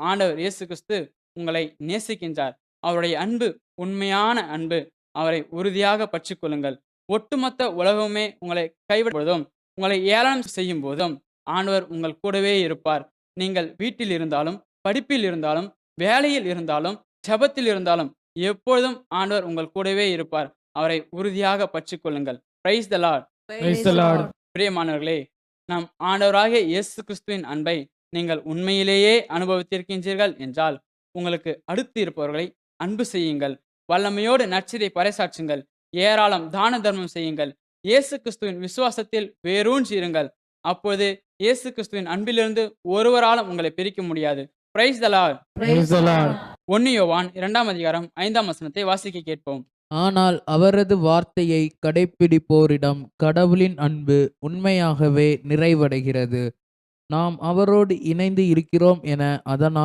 ஆண்டவர் இயேசு கிறிஸ்து உங்களை நேசிக்கின்றார். அவருடைய அன்பு உண்மையான அன்பு. அவரை உறுதியாக பற்றிக் கொள்ளுங்கள். ஒட்டுமொத்த உலகமே உங்களை கைவிடும் பொழுதும், உங்களை ஏளனம் செய்யும் போதும், ஆண்டவர் உங்கள் கூடவே இருப்பார். நீங்கள் வீட்டில் இருந்தாலும், படிப்பில் இருந்தாலும், வேலையில் இருந்தாலும், ஜெபத்தில் இருந்தாலும், எப்பொழுதும் ஆண்டவர் உங்கள் கூடவே இருப்பார். அவரை உறுதியாக பற்றிக் கொள்ளுங்கள். Praise the Lord. Praise the Lord. பிரியமானவர்களே, நம் ஆண்டவராகிய இயேசு கிறிஸ்துவின் அன்பை நீங்கள் உண்மையிலேயே அனுபவித்திருக்கின்றீர்கள் என்றால், உங்களுக்கு அடுத்து இருப்பவர்களை அன்பு செய்யுங்கள். வல்லமையோடு நற்செய்தியை பறைசாற்றுங்கள். ஏராளம் தான தர்மம் செய்யுங்கள். இயேசு கிறிஸ்துவின் விசுவாசத்தில் வேரூன்றி இருங்கள். அப்பொழுது இயேசு கிறிஸ்துவின் அன்பிலிருந்து ஒருவராலும் உங்களை பிரிக்க முடியாது. Praise the Lord. Praise the Lord. 1 யோவான் 2ஆம் அதிகாரம் 5ஆம் வசனத்தை வாசிக்க கேட்போம். ஆனால் அவரது வார்த்தையை கடைப்பிடிப்போரிடம் கடவுளின் அன்பு உண்மையாகவே நிறைவடைகிறது. நாம் அவரோடு இணைந்து இருக்கிறோம் என அதனால்